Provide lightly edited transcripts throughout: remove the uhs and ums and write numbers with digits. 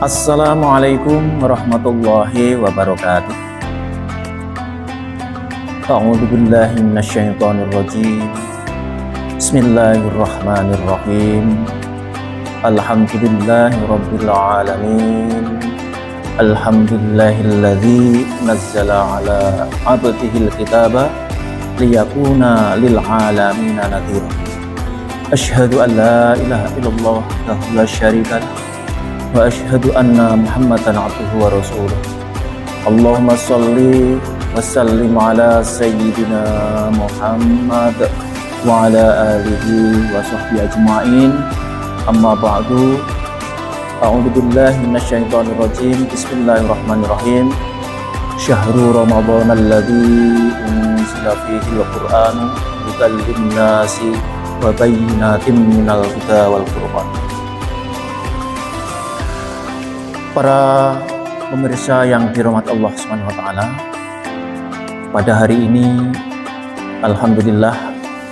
Assalamualaikum warahmatullahi wabarakatuh. A'udzu billahi minasyaitonir rajim. Bismillahirrahmanirrahim. Alhamdulillahi rabbil alamin. Alhamdulillahilladzi nazzala ala 'abdihil kitaba liyakuna lil alamin nadhira. Asyhadu an la ilaha illallah wahdahu la syarika lah wa asyhadu anna Muhammadan abduhu wa rasuluh. Allahumma shalli wa sallim ala sayyidina Muhammad wa ala alihi wa sahbihi ajma'in. Amma ba'du. A'udzu billahi minasyaitonir rajim. Bismillahirrahmanirrahim. Syahrul Ramadan alladzi unzila fihi al-Qur'an hudan lin-nasi wa bayyinatin minal huda wal furqan. Para pemirsa yang dirahmati Allah Subhanahu wa taala, pada hari ini alhamdulillah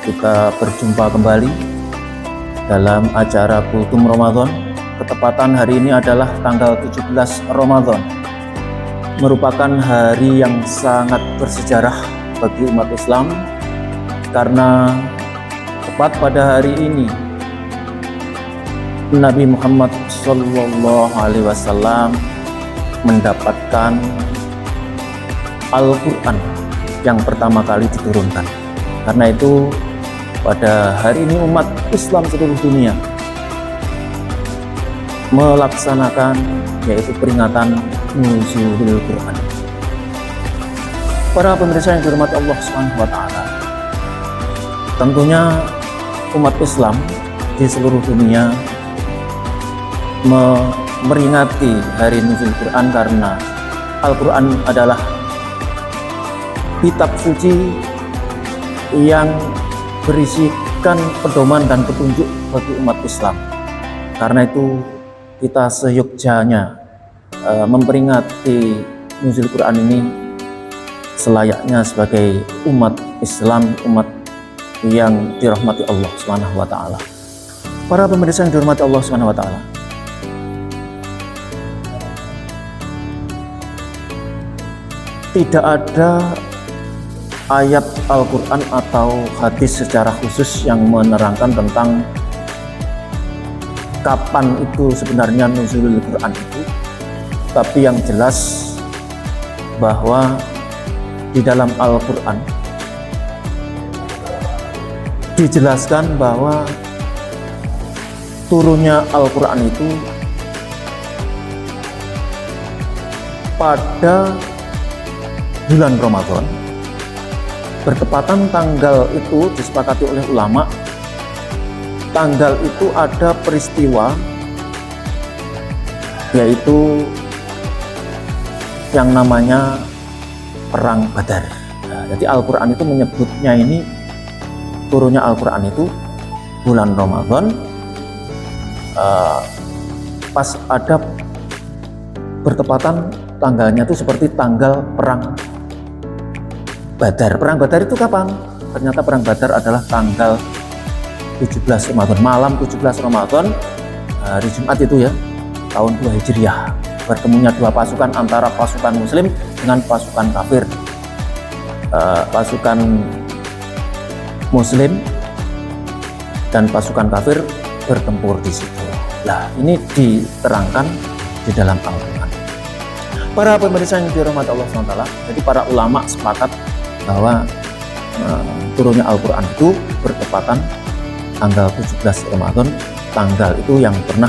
kita berjumpa kembali dalam acara Kultum Ramadan. Ketepatan hari ini adalah tanggal 17 Ramadan, merupakan hari yang sangat bersejarah bagi umat Islam karena tepat pada hari ini Nabi Muhammad Sallallahu Alaihi Wasallam mendapatkan Al-Quran yang pertama kali diturunkan. Karena itu pada hari ini umat Islam seluruh dunia melaksanakan yaitu peringatan Nuzulul Quran. Para pemirsa yang dihormati Allah Subhanahu wa taala, tentunya umat Islam di seluruh dunia memperingati hari Nuzul Quran karena Al-Quran adalah kitab suci yang berisikan pedoman dan petunjuk bagi umat Islam. Karena itu kita seyogyanya memperingati Nuzul Quran ini selayaknya sebagai umat Islam, umat yang dirahmati Allah Subhanahu wa taala. Para pemirsa yang dirahmati Allah Subhanahu wa taala, tidak ada ayat Al-Quran atau hadis secara khusus yang menerangkan tentang kapan itu sebenarnya Nuzulul Quran itu. Tapi yang jelas bahwa di dalam Al-Quran dijelaskan bahwa turunnya Al-Quran itu pada bulan Ramadan, bertepatan tanggal itu disepakati oleh ulama. Tanggal itu ada peristiwa yaitu yang namanya Perang Badar. Nah, jadi Al-Quran itu menyebutnya ini turunnya Al-Quran itu bulan Ramadan, pas ada bertepatan tanggalnya itu seperti tanggal Perang Badar. Perang Badar itu kapan? Ternyata Perang Badar adalah tanggal 17 Ramadan, malam 17 Ramadan, hari Jumat itu ya, tahun 2 Hijriah. Bertemunya dua pasukan antara pasukan Muslim dengan pasukan kafir. Pasukan Muslim dan pasukan kafir bertempur di situ. Nah, ini diterangkan di dalam Al-Quran. Para pemirsa yang dirahmati Allah SWT, jadi para ulama sepakat bahwa turunnya Al-Quran itu bertepatan tanggal 17 Ramadan, tanggal itu yang pernah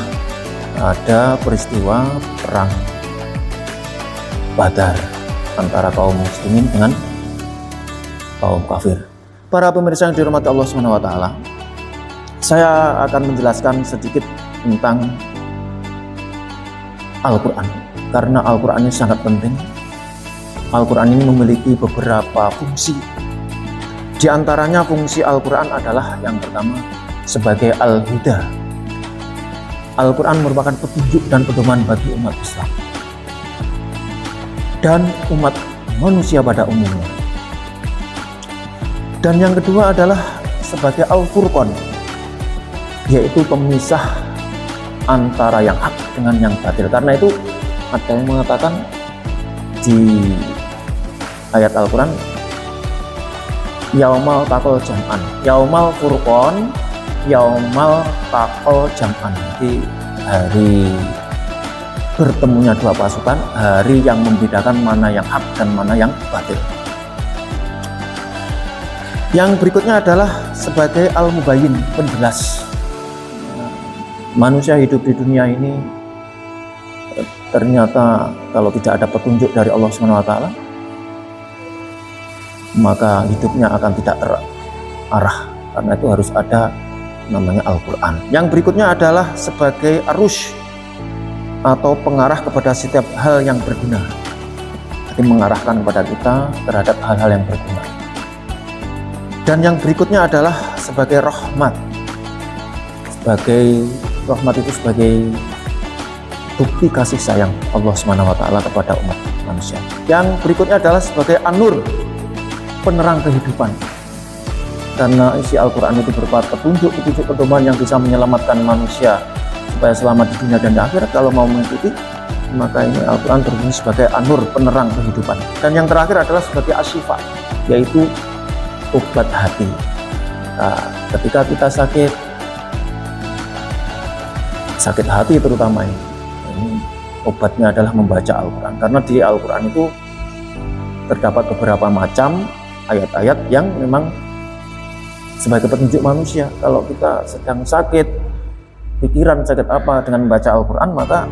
ada peristiwa Perang Badar antara kaum muslimin dengan kaum kafir. Para pemirsa yang dirahmati Allah SWT, saya akan menjelaskan sedikit tentang Al-Quran karena Al-Quran ini sangat penting. Al-Quran ini memiliki beberapa fungsi. Di antaranya fungsi Al-Quran adalah yang pertama sebagai Al-Huda. Al-Quran merupakan petunjuk dan pedoman bagi umat Islam dan umat manusia pada umumnya. Dan yang kedua adalah sebagai Al-Furqan, yaitu pemisah antara yang hak dengan yang batil. Karena itu ada yang mengatakan di ayat Al-Quran, yaumal taqal jam'an, yaumal furqan, yaumal taqal jam'an. Jadi hari bertemunya dua pasukan, hari yang membedakan mana yang hak dan mana yang batil. Yang berikutnya adalah sebagai al-mubayyin, penjelas. Manusia hidup di dunia ini ternyata kalau tidak ada petunjuk dari Allah SWT, maka hidupnya akan tidak terarah. Karena itu harus ada namanya Al-Quran. Yang berikutnya adalah sebagai arus atau pengarah kepada setiap hal yang berguna. Jadi mengarahkan kepada kita terhadap hal-hal yang berguna. Dan yang berikutnya adalah sebagai rahmat. Sebagai rahmat itu sebagai bukti kasih sayang Allah SWT kepada umat manusia. Yang berikutnya adalah sebagai an-nur, penerang kehidupan. Karena isi Al-Quran itu berupa petunjuk-petunjuk pedoman yang bisa menyelamatkan manusia supaya selamat di dunia dan di akhirat. Kalau mau mengikuti, maka ini Al-Quran berfungsi sebagai an-nur, penerang kehidupan. Dan yang terakhir adalah sebagai asyifa, yaitu obat hati. Nah, ketika kita sakit hati terutama ini obatnya adalah membaca Al-Quran. Karena di Al-Quran itu terdapat beberapa macam ayat-ayat yang memang sebagai petunjuk manusia. Kalau kita sedang sakit, pikiran sakit apa, dengan membaca Al-Quran maka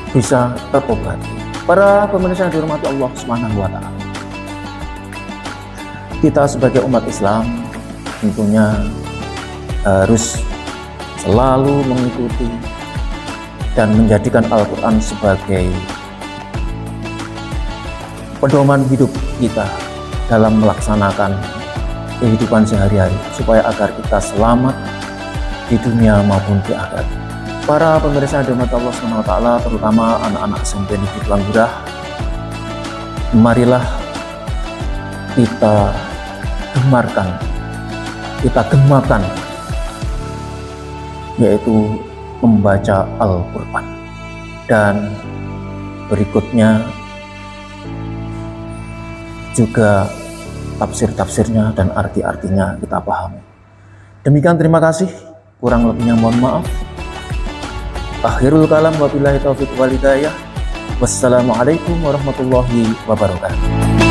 bisa terobati. Para pemirsa yang dihormati Allah Subhanahu wa Ta'ala, kita sebagai umat Islam tentunya harus selalu mengikuti dan menjadikan Al-Quran sebagai pedoman hidup kita dalam melaksanakan kehidupan sehari-hari, supaya agar kita selamat di dunia maupun di akhirat. Para pemirsa yang dirahmati Allah SWT, terutama anak-anak SMP Negeri Tulang Gurah, marilah kita gemarkan, kita gemakan, yaitu membaca Al-Quran. Dan berikutnya juga tafsir-tafsirnya dan arti-artinya kita pahami. Demikian, terima kasih. Kurang lebihnya mohon maaf. Akhirul kalam, wabillahi taufiq wal hidayah. Wassalamualaikum warahmatullahi wabarakatuh.